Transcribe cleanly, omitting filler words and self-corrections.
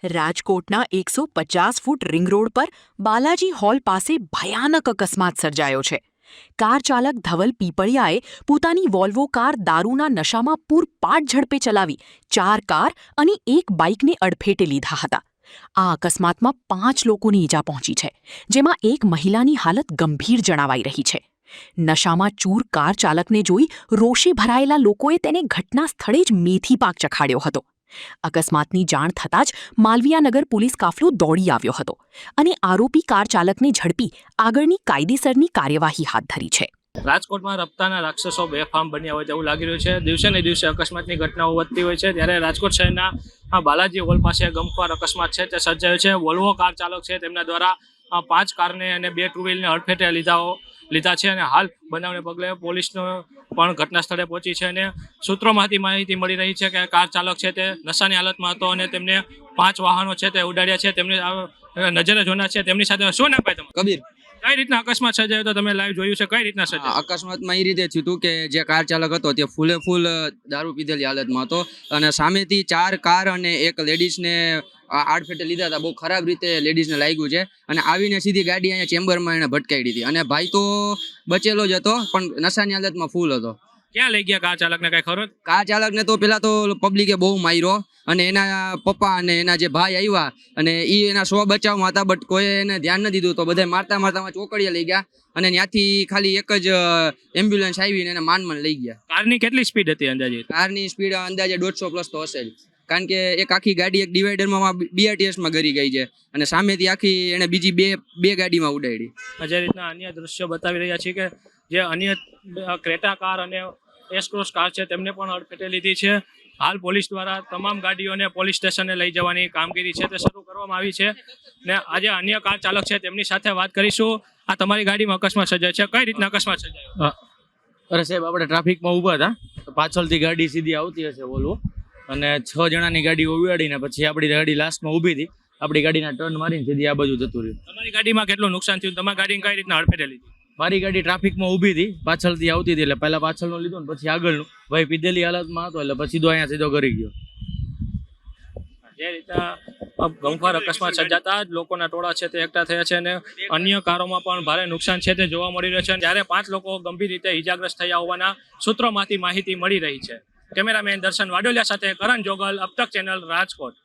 રાજકોટના 150 foot ring road પર Balaji hall પાસે ભયાનક અકસ્માત સર્જાયો છે. કાર ચાલક ધવલ પીપળિયાએ પોતાની વોલ્વો કાર દારૂના નશામાં પૂરપાટ ઝડપે ચલાવી 4 કાર અને 1 બાઇકને અડફેટે લીધા હતા. આ અકસ્માતમાં 5 લોકોની ઈજા પહોંચી છે, જેમાં એક મહિલાની હાલત ગંભીર જણાવાઈ રહી છે. નશામાં ચૂર કાર ચાલકને જોઈ રોષે ભરાયેલા લોકોએ તેને ઘટના સ્થળે જ મેથી પાક ચખાડ્યો હતો. અકસ્માતની જાણ થતાં જ માલવીયાનગર પોલીસ કાફલો દોડી આવ્યો હતો અને આરોપી કાર ચાલકને ઝડપી આગળની કાયદેસરની કાર્યવાહી હાથ ધરી છે. રાજકોટમાં રફતાના રાક્ષસો બેફામ બન્યા હોય તેવું લાગી રહ્યું છે. દિવસે ને દિવસે અકસ્માતની ઘટનાઓ વધતી હોય છે, ત્યારે રાજકોટ શહેરના બાલાજી હોલ પાસે ગમખ્વાર અકસ્માત છે તે સર્જાયો છે. વોલ્વો કાર ચાલક છે તેમના દ્વારા 5 કારને અને 2 ટુ વ્હીલને અડફેટે લીધા છે અને હાલ બનાવને પગલે પોલીસનો પણ ઘટના સ્થળે પહોંચી છે અને સૂત્રોમાંથી માહિતી મળી રહી છે કે કાર ચાલક છે તે નશાની હાલતમાં હતો અને તેમને 5 વાહનો છે તે ઉડાડ્યા છે. તેમને નજરે જોનાર છે. તેમની સાથે શું નામ ભાઈ તમારું? કબીર. કઈ રીતના અકસ્માત સર્જાયો તો તમે લાઈવ જોયું છે? કઈ રીતના સર્જાયો? અકસ્માતમાં એ રીતે થયું હતું કે જે કાર ચાલક હતો તે ફૂલ દારૂ પીધેલી હાલતમાં હતો અને સામેથી 4 કાર અને 1 લેડીઝને આડફેટે લીધા હતા. બહુ ખરાબ રીતે લેડીઝને લાગ્યું છે અને આવીને સીધી ગાડી અહીંયા ચેમ્બરમાં એને ભટકાઈ દીધી અને ભાઈ તો બચેલો જ હતો પણ નશાની હાલતમાં ફૂલ હતો. ક્યાં લઈ ગયા કાર ચાલકને? કઈ ખબર? કાર ચાલકને તો પેલા તો પબ્લિકે બહુ માર્યો અને એના પપ્પા અને એના જે ભાઈ આવ્યા અને એ એના સ્વ બચાવમાં હતા, બટ કોઈ એને ધ્યાન ન દીધું તો બધા મારતા ચોકડીએ લઈ ગયા અને ત્યાંથી ખાલી એક જ એમ્બ્યુલન્સ આવીને એને માન લઈ ગયા. કારની કેટલી સ્પીડ હતી અંદાજે? કારની સ્પીડ અંદાજે 150 પ્લસ તો હશે જ, કારણ કે એક આખી ગાડી એક ડિવાઈડરમાં BRTSમાં ગરી ગઈ છે અને સામેથી આખી એને બીજી બે ગાડીમાં ઉડાડી. જે રીતના અન્ય દ્રશ્યો બતાવી રહ્યા છે કે જે અન્ય ક્રેટા કાર અને એસક્રોસ કાર છે તેમને પણ અડફેટે લીધી છે. હાલ પોલીસ દ્વારા તમામ ગાડીઓને પોલીસ સ્ટેશને લઈ જવાની કામગીરી છે તે શરૂ કરવામાં આવી છે ને આજે અન્ય કાર ચાલક છે તેમની સાથે વાત કરીશું. આ તમારી ગાડીમાં અકસ્માત સર્જાયો છે, કઈ રીતના અકસ્માત સર્જાયો? અરે સાહેબ, આપણે ટ્રાફિકમાં ઊભા હતા, પાછળથી ગાડી સીધી આવતી હશે વોલ્વો અને 6 જણાની ગાડી ઉડાડીને પછી આપણી ગાડી લાસ્ટમાં ઊભી હતી. આપણી ગાડીના ટર્ન મારીને સીધી આ બાજુ જતું રહ્યું. તમારી ગાડીમાં કેટલું નુકસાન થયું? તમારી ગાડીને કઈ રીતના અડફેટે લીધી? મારી ગાડી ટ્રાફિકમાં ઊભી હતી, પાછળથી આવતી હતી એટલે પહેલા પાછળનું લીધું ને પછી આગળનું. ભાઈ પીધેલી હાલતમાં હતો એટલે પછી અહીંયા સીધો કરી ગયો. જે રીતના ગમખ્વાર અકસ્માત સર્જાતા જ લોકોના ટોળા છે તે એકઠા થયા છે અને અન્ય કારોમાં પણ ભારે નુકસાન છે તે જોવા મળી રહ્યું છે. જ્યારે 5 લોકો ગંભીર રીતે ઇજાગ્રસ્ત થયા હોવાના સૂત્રોમાંથી માહિતી મળી રહી છે. કેમેરામેન દર્શન વાડોલિયા સાથે કરણ જોગલ, અબતક ચેનલ, રાજકોટ.